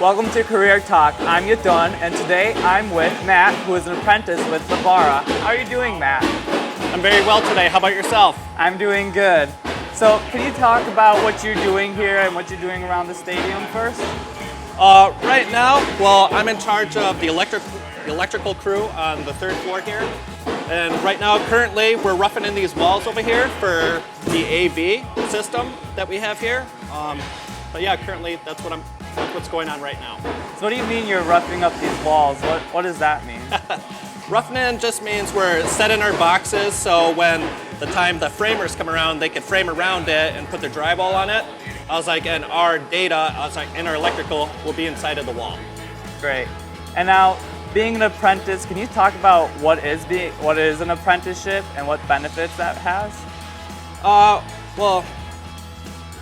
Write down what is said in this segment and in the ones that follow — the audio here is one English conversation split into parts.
Welcome to Career Talk. I'm Yadun, and today I'm with Matt, who is an apprentice with Bevara. How are you doing, Matt? I'm very well today. How about yourself? I'm doing good. So, can you talk about what you're doing here and what you're doing around the stadium first? Right now, well, I'm in charge of the electrical crew on the third floor here. And right now, currently, we're roughing in these walls over here for the AV system that we have here. But yeah, currently, that's what's going on right now. So what do you mean you're roughing up these walls? What does that mean? Roughing in just means we're setting our boxes so when the time the framers come around, they can frame around it and put their drywall on it. I was like, and our data, in our electrical will be inside of the wall. Great. And now, being an apprentice, can you talk about what is an apprenticeship and what benefits that has? Well,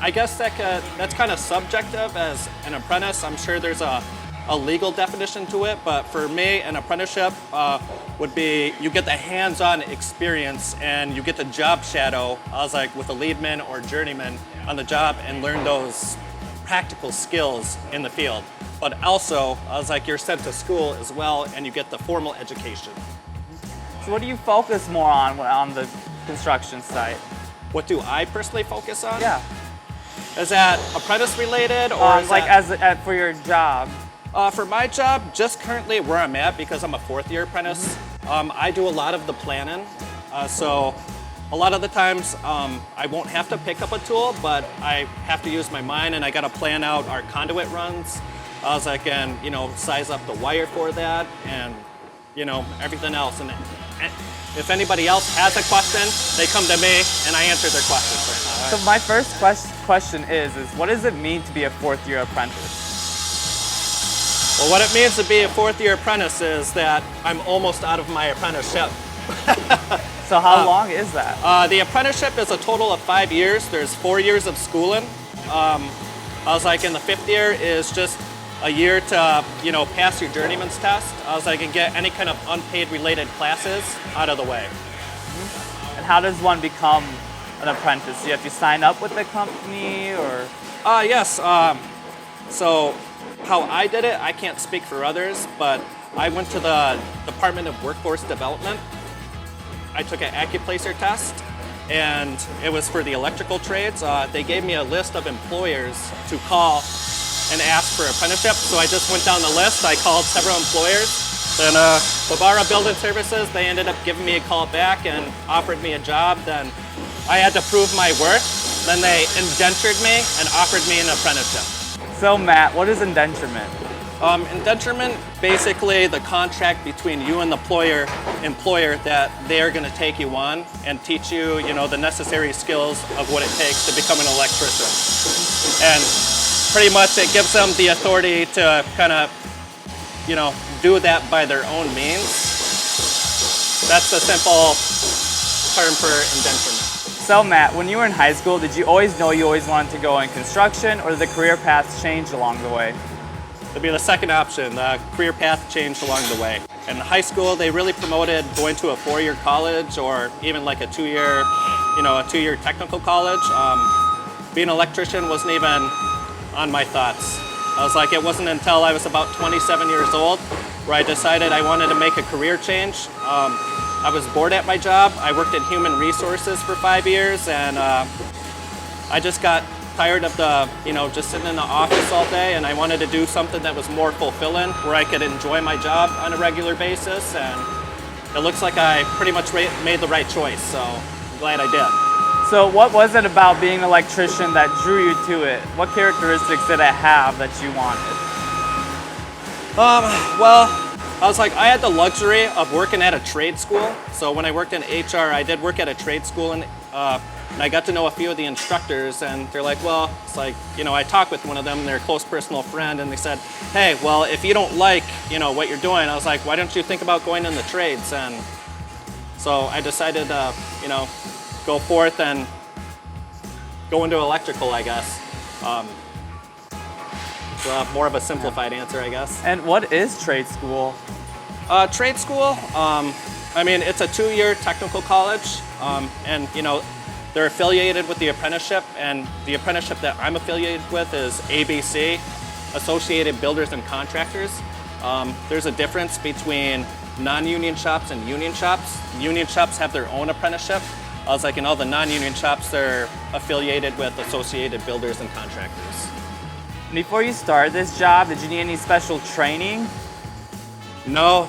I guess that's kind of subjective as an apprentice. I'm sure there's a legal definition to it, but for me, an apprenticeship would be you get the hands-on experience and you get the job shadow, with a leadman or journeyman on the job and learn those practical skills in the field. But also, you're sent to school as well and you get the formal education. So what do you focus more on the construction site? What do I personally focus on? Yeah. Is that apprentice related or for your job? For my job, just currently where I'm at, because I'm a fourth-year apprentice, I do a lot of the planning. So a lot of the times I won't have to pick up a tool, but I have to use my mind and I got to plan out our conduit runs. I can, size up the wire for that and, everything else. And if anybody else has a question, they come to me and I answer their questions right now. So my first question is what does it mean to be a fourth-year apprentice? Well, what it means to be a fourth-year apprentice is that I'm almost out of my apprenticeship. So how long is that? The apprenticeship is a total of 5 years. There's 4 years of schooling. In the fifth year is just a year to, pass your journeyman's test. And get any kind of unpaid related classes out of the way. And how does one become an apprentice? Do you have to sign up with the company or? Yes. So how I did it, I can't speak for others, but I went to the Department of Workforce Development. I took an AccuPlacer test, and it was for the electrical trades. They gave me a list of employers to call and ask for apprenticeship, so I just went down the list. I called several employers. Then Bevara Building Services, they ended up giving me a call back and offered me a job. Then I had to prove my worth. Then they indentured me and offered me an apprenticeship. So Matt, what is indenturement? Indenturement, basically the contract between you and the employer that they are going to take you on and teach you, the necessary skills of what it takes to become an electrician. And pretty much it gives them the authority to kind of, do that by their own means. That's the simple term for indenturement. So Matt, when you were in high school, did you always know you always wanted to go in construction, or did the career paths change along the way? It'd be the second option. The career path changed along the way. In high school, they really promoted going to a 4-year college or even like a 2-year technical college. Being an electrician wasn't even on my thoughts. It wasn't until I was about 27 years old where I decided I wanted to make a career change. I was bored at my job. I worked in human resources for 5 years, and I just got tired of just sitting in the office all day, and I wanted to do something that was more fulfilling, where I could enjoy my job on a regular basis, and it looks like I pretty much made the right choice, so I'm glad I did. So what was it about being an electrician that drew you to it? What characteristics did it have that you wanted? I had the luxury of working at a trade school. So when I worked in HR, I did work at a trade school, and I got to know a few of the instructors, and they're like, I talked with one of them, their close personal friend, and they said, hey, well, if you don't like, what you're doing, I was like, why don't you think about going in the trades? And so I decided to, go forth and go into electrical, I guess. More of a simplified answer, I guess. And what is trade school? Trade school, it's a 2-year technical college, and they're affiliated with the apprenticeship, and the apprenticeship that I'm affiliated with is ABC. associated builders and contractors. There's a difference between non-union shops and union shops. Union shops have their own apprenticeship. I was like, in all the non-union shops, they're affiliated with associated builders and contractors. Before you started this job, did you need any special training? No,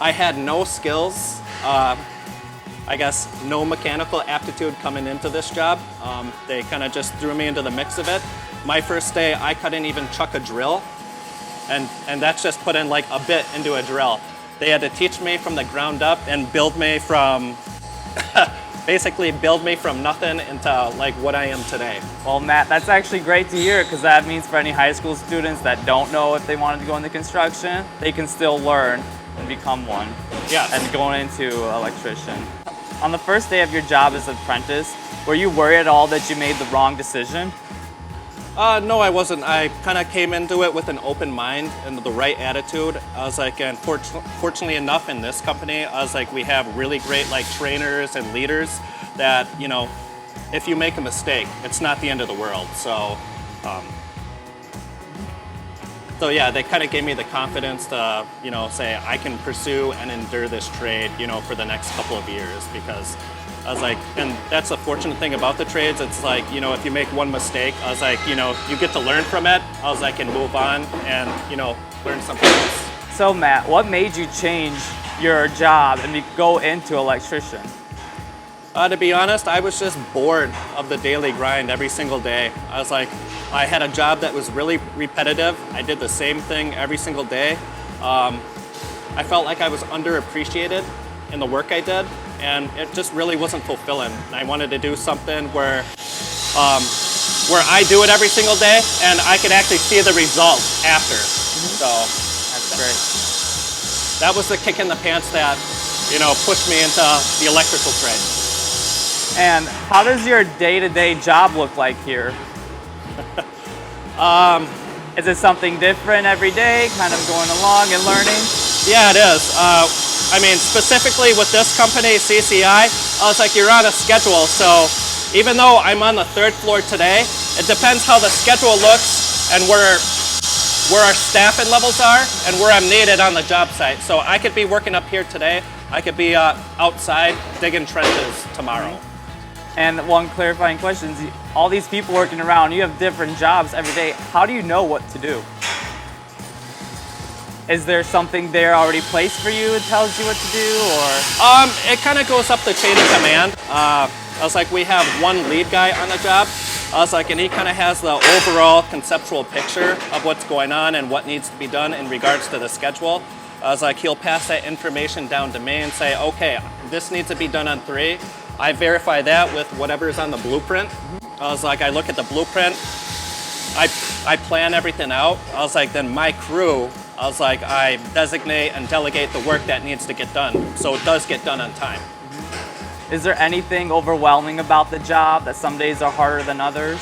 I had no skills. I guess no mechanical aptitude coming into this job. They kind of just threw me into the mix of it. My first day, I couldn't even chuck a drill. And that's just put in like a bit into a drill. They had to teach me from the ground up and build me from, basically build me from nothing into like what I am today. Well, Matt, that's actually great to hear, because that means for any high school students that don't know if they wanted to go into construction, they can still learn and become one. Yes. And going into electrician. On the first day of your job as an apprentice, were you worried at all that you made the wrong decision? No, I wasn't. I kind of came into it with an open mind and the right attitude. I was like, and fortunately enough in this company, I was like, we have really great like trainers and leaders that, you know, if you make a mistake, it's not the end of the world. So yeah, they kind of gave me the confidence to, you know, say I can pursue and endure this trade, you know, for the next couple of years, because I was like, and that's the fortunate thing about the trades. It's like, you know, if you make one mistake, I was like, you know, you get to learn from it. I was like, and move on and, you know, learn something else. So Matt, what made you change your job and go into electrician? To be honest, I was just bored of the daily grind every single day. I was like, I had a job that was really repetitive. I did the same thing every single day. I felt like I was underappreciated in the work I did, and it just really wasn't fulfilling. I wanted to do something where I do it every single day and I could actually see the results after. So That's great. that was the kick in the pants that, you know, pushed me into the electrical trade. And how does your day-to-day job look like here? Is it something different every day, kind of going along and learning? Yeah, it is. I mean, specifically with this company, CCI, I was like, you're on a schedule. So even though I'm on the 3rd floor today, it depends how the schedule looks and where our staffing levels are and where I'm needed on the job site. So I could be working up here today. I could be outside digging trenches tomorrow. And one clarifying question is, all these people working around, you have different jobs every day. How do you know what to do? Is there something there already placed for you that tells you what to do, or? It kind of goes up the chain of command. I was like, we have one lead guy on the job. I was like, and he kind of has the overall conceptual picture of what's going on and what needs to be done in regards to the schedule. I was like, he'll pass that information down to me and say, okay, this needs to be done on 3. I verify that with whatever's on the blueprint. I was like, I look at the blueprint, I plan everything out. I was like, then my crew, I was like, I designate and delegate the work that needs to get done, so it does get done on time. Is there anything overwhelming about the job, that some days are harder than others?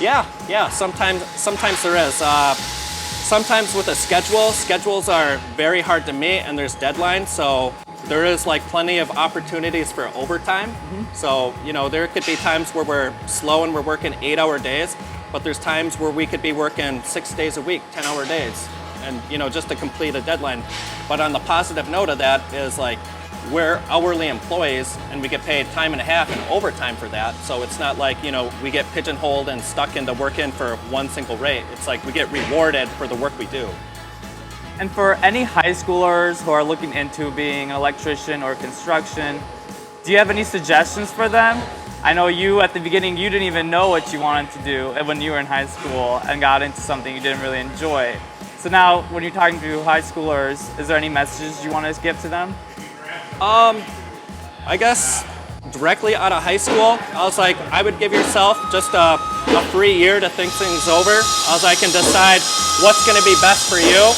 Yeah, sometimes there is. Sometimes with a schedule, schedules are very hard to meet and there's deadlines, so there is like plenty of opportunities for overtime. So, you know, there could be times where we're slow and we're working 8-hour days, but there's times where we could be working 6 days a week, 10-hour days, and, you know, just to complete a deadline. But on the positive note of that is like, we're hourly employees and we get paid time and a half and overtime for that. So it's not like, you know, we get pigeonholed and stuck into working for one single rate. It's like we get rewarded for the work we do. And for any high schoolers who are looking into being an electrician or construction, do you have any suggestions for them? I know you, at the beginning, you didn't even know what you wanted to do when you were in high school and got into something you didn't really enjoy. So now, when you're talking to high schoolers, is there any messages you want to give to them? I guess directly out of high school, I was like, I would give yourself just a free year to think things over. I was like, and decide what's going to be best for you.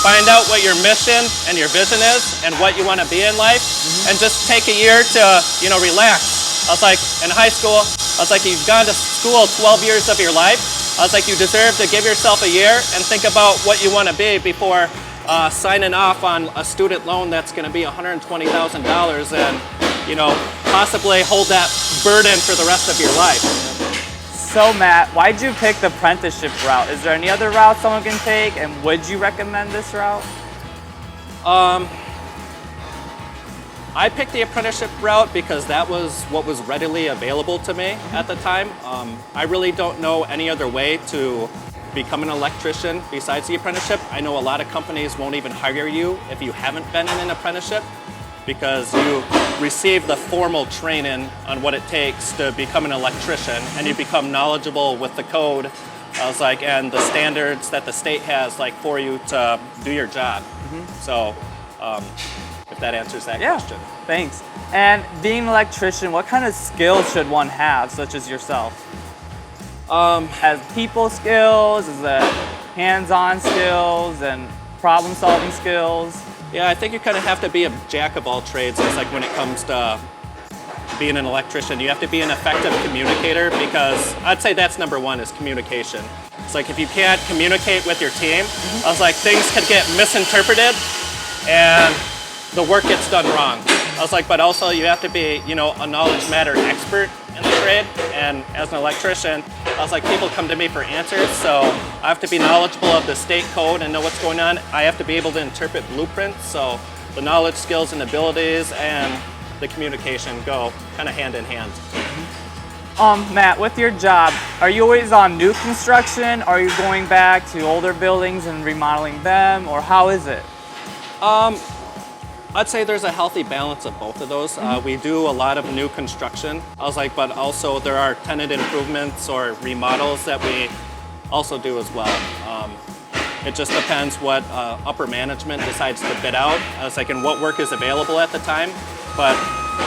Find out what your mission and your vision is and what you want to be in life, and just take a year to, you know, relax. I was like, in high school, I was like, you've gone to school 12 years of your life. I was like, you deserve to give yourself a year and think about what you want to be before signing off on a student loan that's going to be $120,000 and, you know, possibly hold that burden for the rest of your life. So Matt, why'd you pick the apprenticeship route? Is there any other route someone can take, and would you recommend this route? I picked the apprenticeship route because that was what was readily available to me at the time. I really don't know any other way to become an electrician besides the apprenticeship. I know a lot of companies won't even hire you if you haven't been in an apprenticeship, because you receive the formal training on what it takes to become an electrician, and you become knowledgeable with the code, and the standards that the state has for you to do your job. So if that answers that question. Thanks. And being an electrician, what kind of skills should one have, such as yourself? As people skills, as hands-on skills, and problem-solving skills? Yeah, I think you kind of have to be a jack of all trades. It's like when it comes to being an electrician, you have to be an effective communicator, because I'd say that's number one, is communication. It's like if you can't communicate with your team, things could get misinterpreted and the work gets done wrong. But also you have to be, a knowledge matter expert in the trade. And as an electrician, people come to me for answers, so I have to be knowledgeable of the state code and know what's going on. I have to be able to interpret blueprints, so the knowledge, skills, and abilities and the communication go kind of hand in hand. Matt, with your job, are you always on new construction? Are you going back to older buildings and remodeling them, or how is it? I'd say there's a healthy balance of both of those. We do a lot of new construction, but also there are tenant improvements or remodels that we also do as well. It just depends what upper management decides to bid out, and what work is available at the time.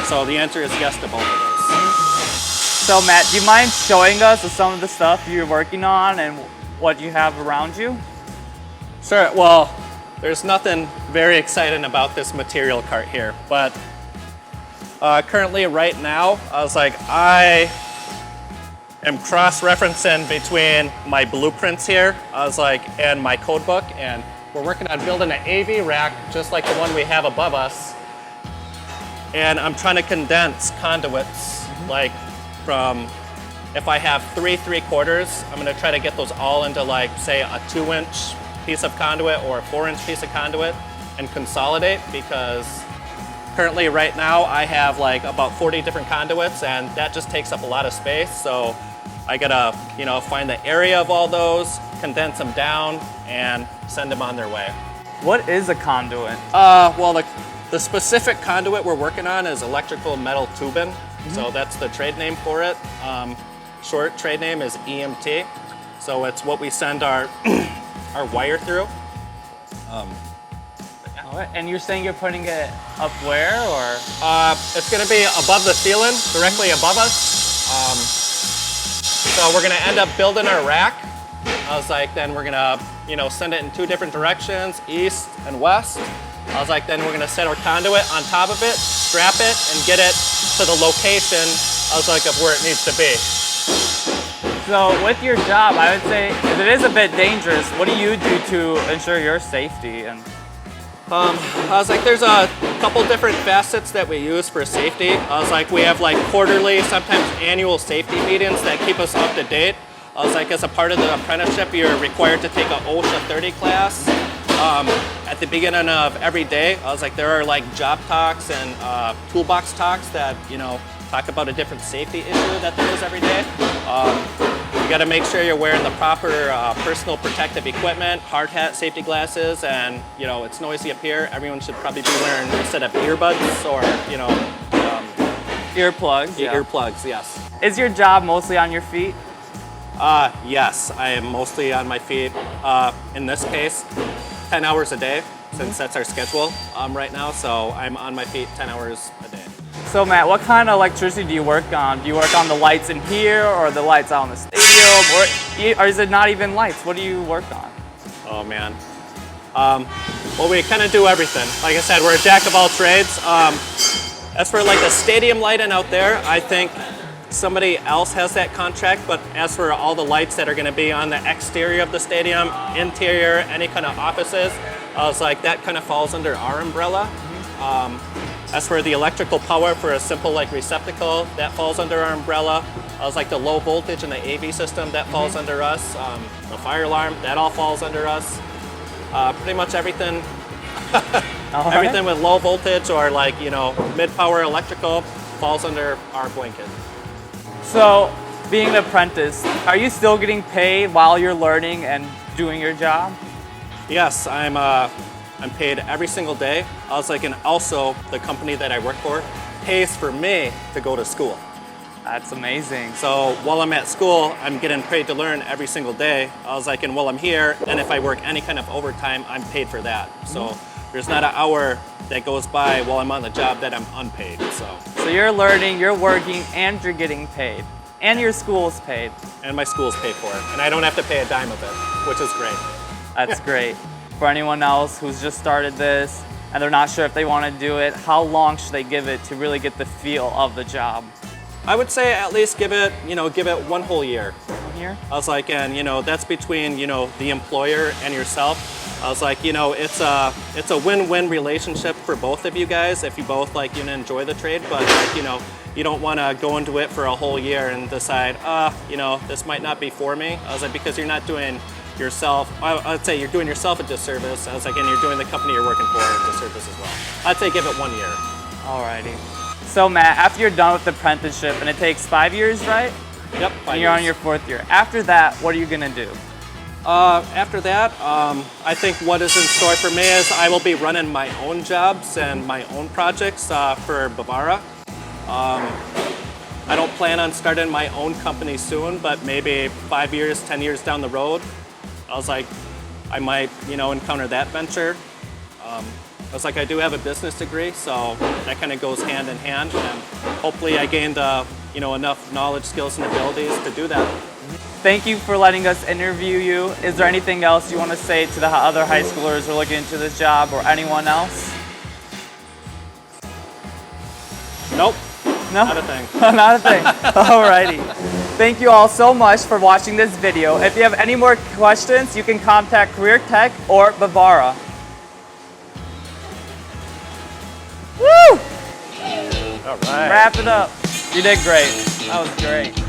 So the answer is yes to both of those. So Matt, do you mind showing us some of the stuff you're working on and what you have around you? Sure. Well, there's nothing very exciting about this material cart here, but currently right now, I am cross-referencing between my blueprints here, and my code book, and we're working on building an AV rack just like the one we have above us. And I'm trying to condense conduits, from, if I have 3 3/4, I'm gonna try to get those all into say a 2-inch piece of conduit or a 4-inch piece of conduit and consolidate, because currently right now I have about 40 different conduits, and that just takes up a lot of space. So I gotta, find the area of all those, condense them down, and send them on their way. What is a conduit? Well, the specific conduit we're working on is electrical metal tubing. So that's the trade name for it. Short trade name is EMT. So it's what we send our our wire through. And you're saying you're putting it up where, or? It's gonna be above the ceiling, directly above us. So we're gonna end up building our rack. Then we're gonna, send it in 2 different directions, east and west. Then we're gonna set our conduit on top of it, strap it, and get it to the location, of where it needs to be. So with your job, I would say, if it is a bit dangerous, what do you do to ensure your safety? And there's a couple different facets that we use for safety. We have quarterly, sometimes annual safety meetings that keep us up to date. As a part of the apprenticeship, you're required to take an OSHA 30 class. At the beginning of every day, there are job talks and toolbox talks that, talk about a different safety issue that there is every day. You got to make sure you're wearing the proper personal protective equipment, hard hat, safety glasses, and it's noisy up here. Everyone should probably be wearing, instead of earbuds or earplugs. Earplugs, yes. Is your job mostly on your feet? Yes, I am mostly on my feet. In this case, 10 hours a day, since that's our schedule right now. So I'm on my feet 10 hours a day. So Matt, what kind of electricity do you work on? Do you work on the lights in here, or the lights out in the stadium, or is it not even lights? What do you work on? Oh man. Well, we kind of do everything. Like I said, we're a jack of all trades. As for the stadium lighting out there, I think somebody else has that contract, but as for all the lights that are going to be on the exterior of the stadium, interior, any kind of offices, that kind of falls under our umbrella. As for the electrical power for a simple like receptacle, that falls under our umbrella. As like the low voltage and the AV system, that falls under us. The fire alarm, that all falls under us. Pretty much everything, everything with low voltage or like, you know, mid-power electrical falls under our blanket. So, being an apprentice, are you still getting paid while you're learning and doing your job? Yes, I'm paid every single day. I was like, and also the company that I work for pays for me to go to school. That's amazing. So while I'm at school, I'm getting paid to learn every single day. I was like, and while I'm here, and if I work any kind of overtime, I'm paid for that. So there's not an hour that goes by while I'm on the job that I'm unpaid. So you're learning, you're working, and you're getting paid. And your school's paid. And my school's paid for it. And I don't have to pay a dime of it, which is great. That's great. For anyone else who's just started this and they're not sure if they want to do it, how long should they give it to really get the feel of the job? I would say at least give it, give it one whole year. 1 year? I was like, and that's between, the employer and yourself. I was like, it's a win-win relationship for both of you guys if you both like, enjoy the trade, but like, you don't want to go into it for a whole year and decide, this might not be for me. I was like, because you're not doing yourself, I'd say you're doing yourself a disservice. I was like, and you're doing the company you're working for a disservice as well. I'd say give it 1 year. Alrighty. So Matt, after you're done with the apprenticeship, and it takes 5 years, right? Yep, 5 and you're years. on your 4th year. After that, what are you gonna do? After that, I think what is in store for me is I will be running my own jobs and my own projects for Bevara. I don't plan on starting my own company soon, but maybe 5 years, 10 years down the road, I was like, I might, encounter that venture. I was like, I do have a business degree, so that kind of goes hand in hand, and hopefully I gained, enough knowledge, skills, and abilities to do that. Thank you for letting us interview you. Is there anything else you want to say to the other high schoolers who are looking into this job, or anyone else? Nope. No? Not a thing. Not a thing. Alrighty. Thank you all so much for watching this video. If you have any more questions, you can contact CareerTalk or Bevara. Woo! All right. Wrap it up. You did great. That was great.